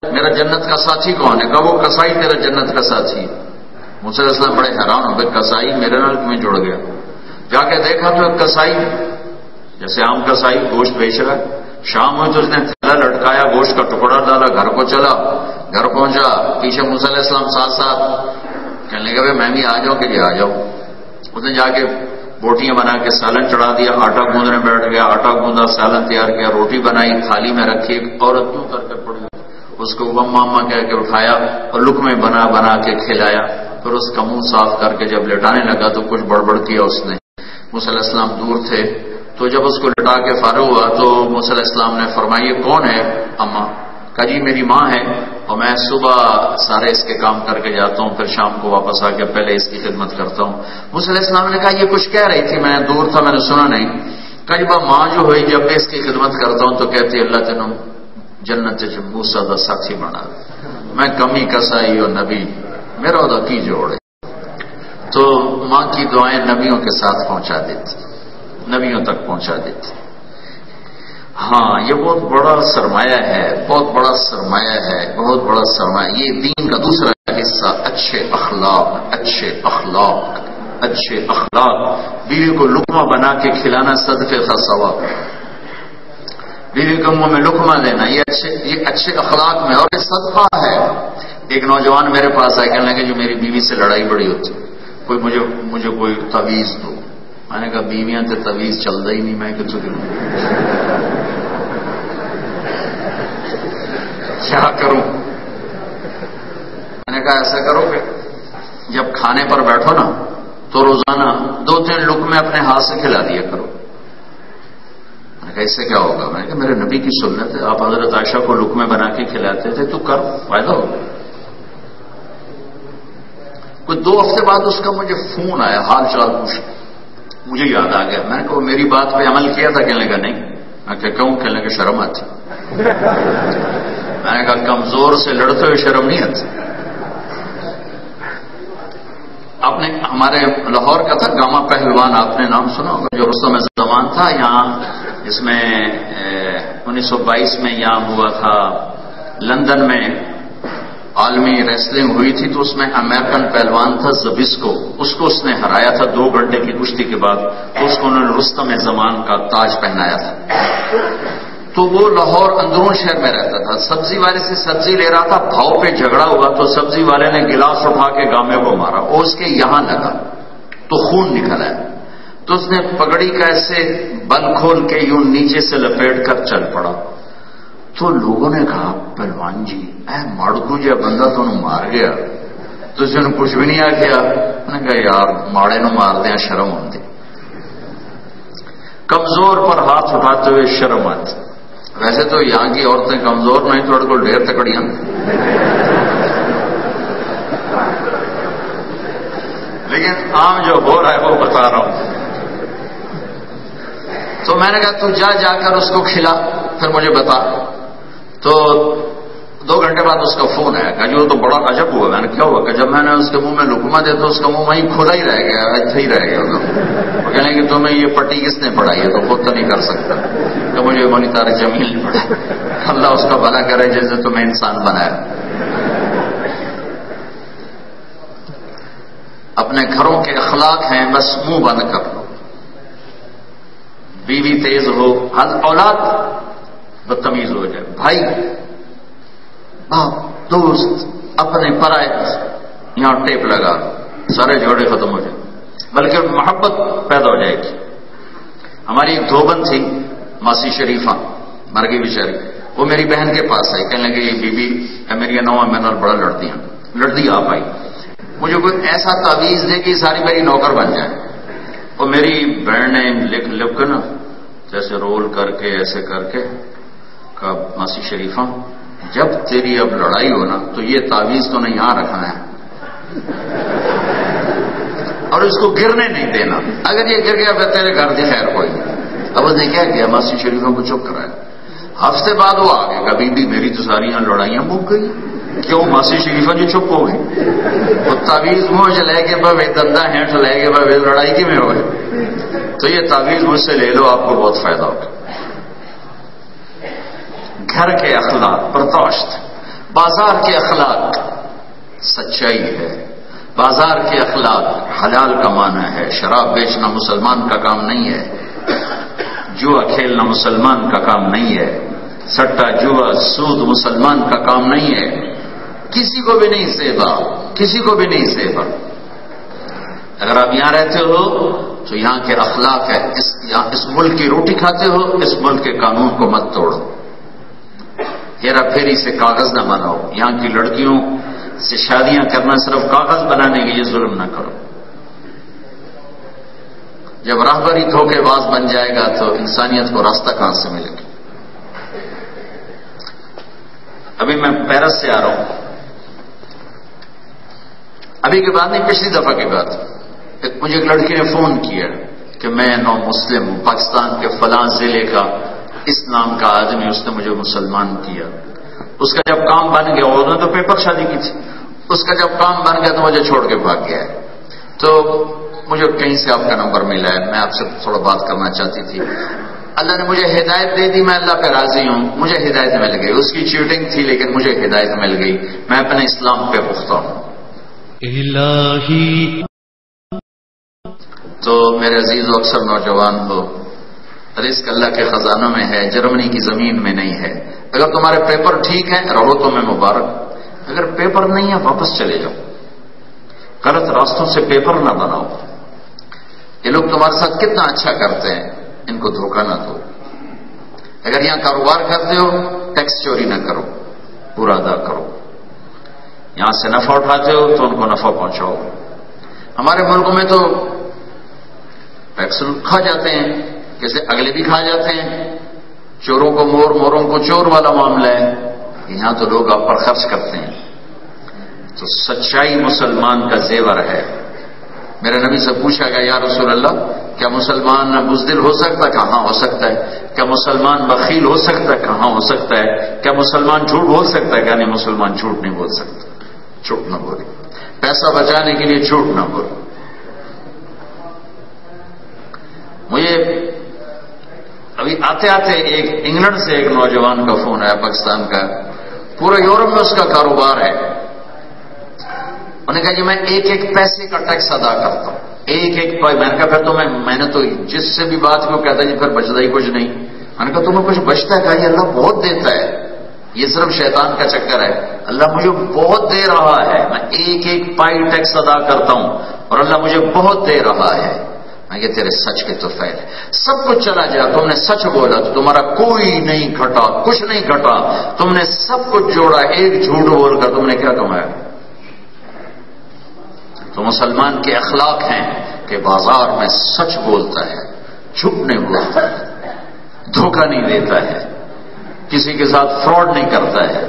میرا جنت کا ساتھی کون ہے؟ کہا وہ کسائی تیرا جنت کا ساتھی ہے۔ موسیٰ علیہ السلام بڑے حیران ہو گئے، کسائی میرے نال میں جڑ گیا؟ جا کے دیکھا تو ایک کسائی، جیسے عام کسائی گوشت بیچ رہا ہے، شام ہوئی تو اس نے تھیلا لٹکایا، گوشت کا ٹکڑا ڈالا، گھر کو چلا، گھر پہنچا، پیچھے موسیٰ علیہ السلام ساتھ ساتھ، کہنے لگا میں بھی آ جاؤں کہ جی آ جاؤ۔ اس نے جا کے بوٹیاں بنا کے سالن چڑھا دیا، آٹا گوندنے بیٹھ گیا، آٹا گوندا، سالن تیار کیا، روٹی بنائی، تھالی میں رکھی، ایک عورت کیوں کر کے پڑی، اس کو مما مما کہہ کے اٹھایا اور لقمے بنا بنا کے کھلایا، پھر اس کا منہ صاف کر کے جب لٹانے لگا تو کچھ بڑبڑ کیا اس نے۔ موسیٰ علیہ السلام دور تھے، تو جب اس کو لٹا کے فارغ ہوا تو موسیٰ علیہ السلام نے فرمایا یہ کون ہے اماں؟ کہا جی میری ماں ہے، اور میں صبح سارے اس کے کام کر کے جاتا ہوں، پھر شام کو واپس آ کے پہلے اس کی خدمت کرتا ہوں۔ موسیٰ علیہ السلام نے کہا یہ کچھ کہہ رہی تھی، میں دور تھا میں نے سنا نہیں۔ کہا جی ماں جو ہوئی جب میں اس کی خدمت کرتا ہوں تو کہتی ہے اللہ تینوں جنت موسیٰ دا ساتھی بنا، میں کمی کسائی اور نبی میرا ادا کی جوڑ ہے۔ تو ماں کی دعائیں نبیوں کے ساتھ پہنچا دیتی، نبیوں تک پہنچا دیتی۔ ہاں یہ بہت بڑا سرمایہ ہے، بہت بڑا سرمایہ ہے، بہت بڑا سرمایہ۔ یہ دین کا دوسرا حصہ اچھے اخلاق، اچھے اخلاق، اچھے اخلاق۔ بیوی کو لقمہ بنا کے کھلانا صدقے کا ثواب، بیوی کے منہ میں لقمہ دینا یہ اچھے اخلاق میں، اور یہ صدقہ ہے۔ ایک نوجوان میرے پاس آئے، کہنے لگے جو میری بیوی سے لڑائی بڑی ہوتی، کوئی مجھے کوئی تعویذ دو۔ میں نے کہا بیویاں تے تعویذ چلتا ہی نہیں، میں کتوں دوں، کیا کروں؟ میں نے کہا ایسا کرو کہ جب کھانے پر بیٹھو نا تو روزانہ 2-3 لقمے اپنے ہاتھ سے کھلا دیا کرو۔ میں نے کہا اس سے کیا ہوگا؟ میں نے کہا میرے نبی کی سنت ہے، آپ حضرت عائشہ کو لقمے بنا کے کھلاتے تھے، تو کر فائدہ ہوگا۔ کوئی 2 ہفتے بعد اس کا مجھے فون آیا، حال چال پوچھ، مجھے یاد آ گیا۔ میں نے کہا وہ میری بات پہ عمل کیا تھا؟ کہنے لگا نہیں۔ میں کہ کہوں؟ کہنے لگا شرم آتی۔ میں نے کہا کمزور سے لڑتے ہوئے شرم نہیں آتی۔ آپ نے ہمارے لاہور کا تھا گاما پہلوان، آپ نے نام سنا ہوگا، جو رستم زمان تھا یہاں، اس میں 1922 میں یہاں ہوا تھا لندن میں عالمی ریسلنگ ہوئی تھی، تو اس میں امریکن پہلوان تھا زبسکو، اس کو اس نے ہرایا تھا 2 گھنٹے کی کشتی کے بعد، تو اس کو انہوں نے رستم زمان کا تاج پہنایا تھا۔ تو وہ لاہور اندرون شہر میں رہتا تھا، سبزی والے سے سبزی لے رہا تھا، بھاؤ پہ جھگڑا ہوا تو سبزی والے نے گلاس اٹھا کے گامے کو مارا، اور اس کے یہاں لگا تو خون نکل آیا، تو اس نے پگڑی کا ایسے بند کھول کے یوں نیچے سے لپیٹ کر چل پڑا۔ تو لوگوں نے کہا پہلوان جی اے ماڑکو جا بندہ تو مار گیا، تو اس نے کچھ بھی نہیں آخیا۔ میں نے کہا یار ماڑے نو مار دیا شرم ہوتی، کمزور پر ہاتھ اٹھاتے ہوئے شرم آتی۔ ویسے تو یہاں کی عورتیں کمزور نہیں، تھوڑے کو ڈھیر تکڑیاں، لیکن عام جو ہو رہا ہے وہ بتا رہا ہوں۔ تو میں نے کہا تو جا کر اس کو کھلا، پھر مجھے بتا۔ تو 2 گھنٹے بعد اس کا فون آیا، کہ جو تو بڑا عجب ہوا۔ میں نے کیا ہوا؟ کہ جب میں نے اس کے منہ میں لقمہ دیا تو اس کا منہ وہیں کھلا ہی رہ گیا، ایسے ہی رہ گیا۔ وہ کہنے کہ تمہیں یہ پٹی کس نے پڑھائی ہے؟ تو خود تو نہیں کر سکتا، کہ مجھے مولی طارق جمیل نے پڑھا۔ اللہ اس کا بھلا کرے جیسے تمہیں انسان بنایا۔ اپنے گھروں کے اخلاق ہیں، بس منہ بند کر لو۔ بیوی تیز ہو، اولاد بدتمیز ہو جائے، بھائی باپ دوست اپنے پرائے یہاں ٹیپ لگا، سارے جھگڑے ختم ہو جائیں، بلکہ محبت پیدا ہو جائے گی۔ ہماری ایک دھوبن تھی ماسی شریفہ، مر گئی بیچاری، وہ میری بہن کے پاس آئی، کہنے لگے یہ بی بی میری نواں میرے نال بڑا لڑتی آپ آئی، مجھے کوئی ایسا تعویذ دے کہ ساری میری نوکر بن جائے۔ اور میری بہن نے لکھ کے نا جیسے رول کر کے ایسے کر کے کہا ماسی شریفہ جب تیری اب لڑائی ہو نا تو یہ تعویذ تو نے یہاں رکھنا ہے اور اس کو گرنے نہیں دینا، اگر یہ گر گیا پھر تیرے گھر کی خیر کوئی نہیں۔ اب اس نے کیا کیا؟ ماسی شریفوں کو چپ کرایا۔ ہفتے بعد وہ آ گئے، کبھی بھی میری تو ساری یہاں لڑائیاں مک گئی، کیوں؟ ماسی شریفہ جو چپ ہو گئی، وہ تعویذ منہ لے کے بھائی دندا ہینٹ لے کے بھائی لڑائی کی میں ہو گئی، تو یہ تعویذ مجھ سے لے لو، آپ کو بہت فائدہ ہوگا۔ گھر کے اخلاق برداشت، بازار کے اخلاق سچائی ہے، بازار کے اخلاق حلال کمانا ہے، شراب بیچنا مسلمان کا کام نہیں ہے، جوا کھیلنا مسلمان کا کام نہیں ہے، سٹا جوا سود مسلمان کا کام نہیں ہے، کسی کو بھی نہیں سیوا، کسی کو بھی نہیں سیوا۔ اگر آپ یہاں رہتے ہو تو یہاں کے اخلاق ہے، اس ملک کی روٹی کھاتے ہو، اس ملک کے قانون کو مت توڑو، ہیرا پھیری سے کاغذ نہ بناؤ، یہاں کی لڑکیوں سے شادیاں کرنا صرف کاغذ بنانے کے لیے ظلم نہ کرو۔ جب راہبری دھوکے باز بن جائے گا تو انسانیت کو راستہ کہاں سے ملے گا؟ ابھی میں پیرس سے آ رہا ہوں، ابھی کے بعد نہیں، پچھلی دفعہ کی بات، مجھے ایک لڑکی نے فون کیا کہ میں نو مسلم ہوں، پاکستان کے فلاں ضلع کا اس نام کا آدمی، اس نے مجھے مسلمان کیا۔ اس کا جب کام بن گیا، انہوں نے تو پیپر شادی کی تھی، اس کا جب کام بن گیا تو مجھے چھوڑ کے بھاگ گیا ہے۔ تو مجھے کہیں سے آپ کا نمبر ملا ہے، میں آپ سے تھوڑا بات کرنا چاہتی تھی۔ اللہ نے مجھے ہدایت دے دی، میں اللہ پہ راضی ہوں، مجھے ہدایت مل گئی۔ اس کی چیٹنگ تھی لیکن مجھے ہدایت مل گئی، میں اپنے اسلام پہ پختہ ہوں۔ الہی تو میرے عزیز و اکثر نوجوان ہو، رزق اللہ کے خزانوں میں ہے، جرمنی کی زمین میں نہیں ہے۔ اگر تمہارے پیپر ٹھیک ہیں رہو تو میں مبارک، اگر پیپر نہیں ہے واپس چلے جاؤ، غلط راستوں سے پیپر نہ بناؤ۔ یہ لوگ تمہارے ساتھ کتنا اچھا کرتے ہیں، ان کو دھوکہ نہ دو۔ اگر یہاں کاروبار کرتے ہو ٹیکس چوری نہ کرو، پورا ادا کرو۔ یہاں سے نفع اٹھاتے ہو تو ان کو نفع پہنچاؤ۔ ہمارے ملک میں تو ٹیکس کھا جاتے ہیں، جیسے اگلے بھی کھا جاتے ہیں، چوروں کو مور، موروں کو چور والا معاملہ ہے۔ یہاں تو لوگ آپ پر خرچ کرتے ہیں۔ تو سچائی مسلمان کا زیور ہے۔ میرے نبی سے پوچھا گیا یا رسول اللہ کیا مسلمان بزدل ہو سکتا ہے؟ کہاں ہو سکتا ہے۔ کیا مسلمان بخیل ہو سکتا ہے؟ کہاں ہو سکتا ہے۔ کیا مسلمان جھوٹ بول سکتا ہے؟ کہ نہیں، مسلمان جھوٹ نہیں بول سکتا۔ جھوٹ نہ بولے، پیسہ بچانے کے لیے جھوٹ نہ بولے۔ مجھے ابھی آتے آتے ایک انگلینڈ سے ایک نوجوان کا فون آیا، پاکستان کا، پورے یورپ میں اس کا کاروبار ہے۔ انہوں نے کہا کہ میں ایک ایک پیسے کا ٹیکس ادا کرتا ہوں، ایک ایک میں نے کہا پھر تو میں نے تو جس سے بھی بات کو کہتا جی پھر بچتا ہی کچھ نہیں۔ میں نے کہا تمہیں کچھ بچتا ہے؟ کہا یہ اللہ بہت دیتا ہے، یہ صرف شیطان کا چکر ہے، اللہ مجھے بہت دے رہا ہے، میں ایک ایک پائی ٹیکس ادا کرتا ہوں اور اللہ مجھے بہت دے رہا ہے۔ میں کہ تیرے سچ کے تو فیل ہے، سب کچھ چلا جائے، تم نے سچ بولا تو تمہارا کوئی نہیں گھٹا، کچھ نہیں گھٹا، تم نے سب کچھ جوڑا، ایک جھوٹ بول کر تم نے کیا کمایا؟ تو مسلمان کے اخلاق ہیں کہ بازار میں سچ بولتا ہے، جھوٹ نہیں بولتا ہے، دھوکہ نہیں دیتا ہے، کسی کے ساتھ فراڈ نہیں کرتا ہے۔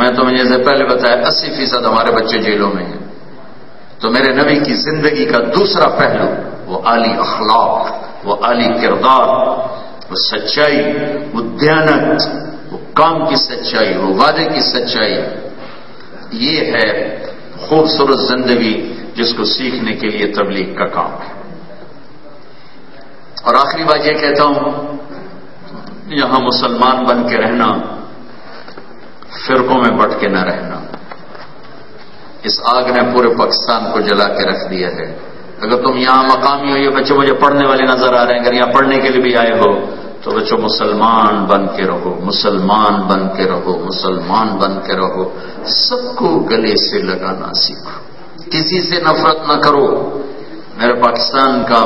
میں تو مجھے سے پہلے بتایا 80% ہمارے بچے جیلوں میں ہیں۔ تو میرے نبی کی زندگی کا دوسرا پہلو وہ عالی اخلاق، وہ عالی کردار، وہ سچائی، وہ دیانت، وہ کام کی سچائی، وہ وعدے کی سچائی، یہ ہے خوبصورت زندگی جس کو سیکھنے کے لیے تبلیغ کا کام ہے۔ اور آخری بات یہ کہتا ہوں، یہاں مسلمان بن کے رہنا، فرقوں میں بٹ کے نہ رہنا۔ اس آگ نے پورے پاکستان کو جلا کے رکھ دیا ہے۔ اگر تم یہاں مقامی ہو، یہ بچے مجھے پڑھنے والے نظر آ رہے ہیں، اگر یہاں پڑھنے کے لیے بھی آئے ہو تو بچوں مسلمان بن کے رہو، مسلمان بن کے رہو، مسلمان بن کے رہو، سب کو گلے سے لگانا سیکھو، کسی سے نفرت نہ کرو۔ میرے پاکستان کا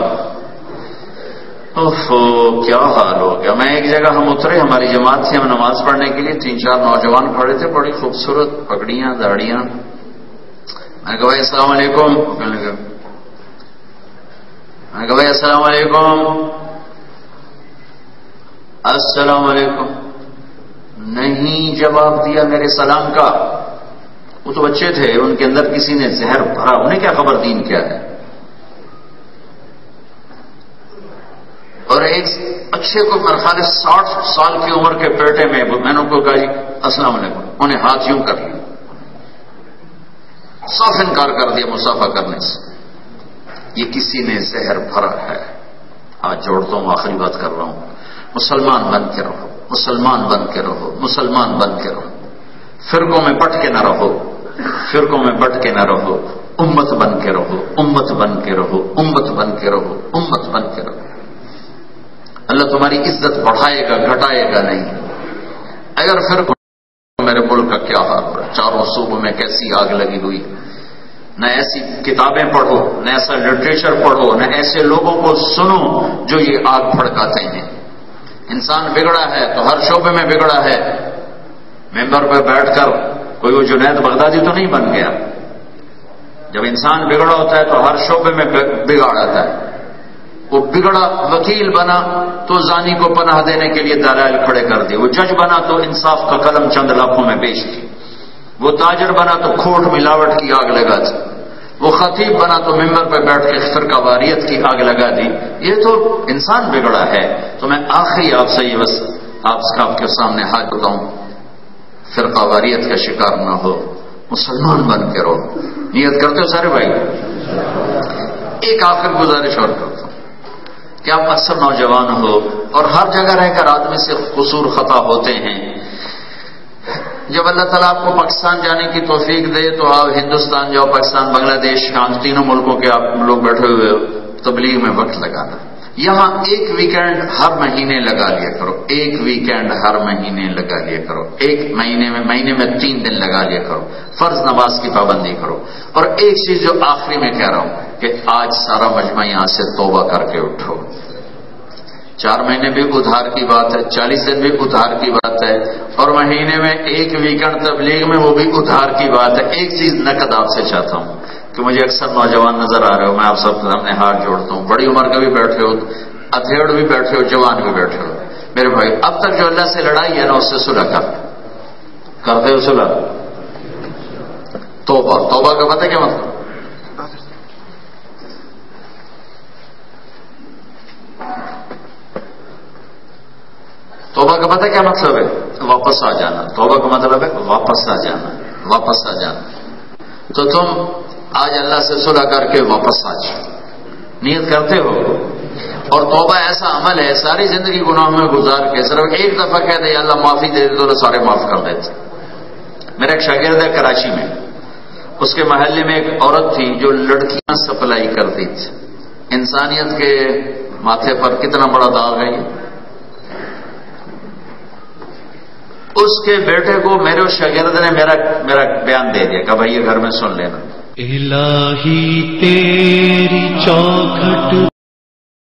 کیا حال ہو گیا۔ میں ایک جگہ ہم اترے، ہماری جماعت تھی، ہم نماز پڑھنے کے لیے 3-4 نوجوان کھڑے تھے، بڑی خوبصورت پگڑیاں، داڑیاں۔ میں نے کہا بھائی السلام علیکم، میں نے کہا بھائی السلام علیکم، السلام علیکم، نہیں جواب دیا میرے سلام کا۔ وہ تو بچے تھے، ان کے اندر کسی نے زہر بھرا، انہیں کیا خبر دین کیا ہے۔ اور ایک اچھے کو میرے خیال 60 سال کی عمر کے بیٹے میں نے ان کو کہا جی السلام علیکم، انہیں ہاتھ یوں کر لیا، صاف انکار کر دیا مصافحہ کرنے سے۔ یہ کسی نے زہر بھرا ہے۔ آج جوڑتا ہوں، آخری بات کر رہا ہوں، مسلمان بن کے رہو، مسلمان بن کے رہو، مسلمان بن کے رہو۔ فرقوں میں بٹ کے نہ رہو، فرقوں میں بٹ کے نہ رہو، امت بن کے رہو، امت بن کے رہو، امت بن کے رہو، امت بن کے رہو۔ اللہ تمہاری عزت بڑھائے گا، گھٹائے گا نہیں۔ اگر فرقوں، میرے ملک کا کیا حال ہے، چاروں صوبوں میں کیسی آگ لگی ہوئی، نہ ایسی کتابیں پڑھو، نہ ایسا لٹریچر پڑھو، نہ ایسے لوگوں کو سنو جو یہ آگ بھڑکاتے ہیں۔ انسان بگڑا ہے تو ہر شعبے میں بگڑا ہے۔ ممبر پہ بیٹھ کر کوئی وہ جنید بغدادی تو نہیں بن گیا۔ جب انسان بگڑا ہوتا ہے تو ہر شعبے میں بگاڑ آتا ہے۔ وہ بگڑا وکیل بنا تو زانی کو پناہ دینے کے لیے دلائل کھڑے کر دیے، وہ جج بنا تو انصاف کا قلم چند لاکھوں میں بیچ دی، وہ تاجر بنا تو کھوٹ ملاوٹ کی آگ لگا دی، وہ خطیب بنا تو ممبر پہ بیٹھ کے فرقہ واریت کی آگ لگا دی۔ یہ تو انسان بگڑا ہے۔ تو میں آخری آپ سے یہ بس آپ کے سامنے ہاتھ بتاؤں، فرقہ واریت کا شکار نہ ہو، مسلمان بن کے رہو۔ نیت کرتے ہو سارے بھائی؟ ایک آخر گزارش اور کرتا ہوں کہ آپ اکثر نوجوان ہو اور ہر جگہ رہ کر آدمی سے قصور خطا ہوتے ہیں۔ جب اللہ تعالیٰ آپ کو پاکستان جانے کی توفیق دے تو آپ ہندوستان جاؤ، پاکستان، بنگلہ دیش، تینوں ملکوں کے آپ لوگ بیٹھے ہوئے ہو، تبلیغ میں وقت لگانا۔ یہاں ایک ویکینڈ ہر مہینے لگا لیا کرو، ایک ویکینڈ ہر مہینے لگا لیا کرو، ایک مہینے میں 3 دن لگا لیا کرو، فرض نماز کی پابندی کرو۔ اور ایک چیز جو آخری میں کہہ رہا ہوں کہ آج سارا مجمع یہاں سے توبہ کر کے اٹھو۔ 4 مہینے بھی ادھار کی بات ہے، 40 دن بھی ادھار کی بات ہے، اور مہینے میں ایک ویکینڈ تبلیغ میں وہ بھی ادھار کی بات ہے۔ ایک چیز نقد آپ سے چاہتا ہوں کہ مجھے اکثر نوجوان نظر آ رہے ہو، میں آپ سب کے سامنے ہاتھ جوڑتا ہوں، بڑی عمر کے بھی بیٹھے ہو، اتھیڑ بھی بیٹھے ہو، جوان بھی بیٹھے ہو، میرے بھائی اب تک جو اللہ سے لڑائی ہے نا اس سے صلح کرتے ہو صلح؟ توبہ کا پتہ کیا مطلب؟ توبہ کا پتہ کیا مطلب ہے؟ واپس آ جانا۔ توبہ کا مطلب ہے واپس آ جانا، واپس آ جانا۔ تو تم آج اللہ سے صلح کر کے واپس آ جاؤ، نیت کرتے ہو۔ اور توبہ ایسا عمل ہے ساری زندگی گناہوں میں گزار کے صرف ایک دفعہ کہہ دے اللہ معافی دے دے تو اللہ سارے معاف کر دیتے۔ میرا ایک شاگرد ہے کراچی میں، اس کے محلے میں ایک عورت تھی جو لڑکیاں سپلائی کرتی تھی۔ انسانیت کے ماتھے پر کتنا بڑا داغ ہے یہ۔ اس کے بیٹے کو میرے اس شاگرد نے میرا بیان دے دیا کہ بھائی یہ گھر میں سن لینا۔ الہی تیری چوکھٹ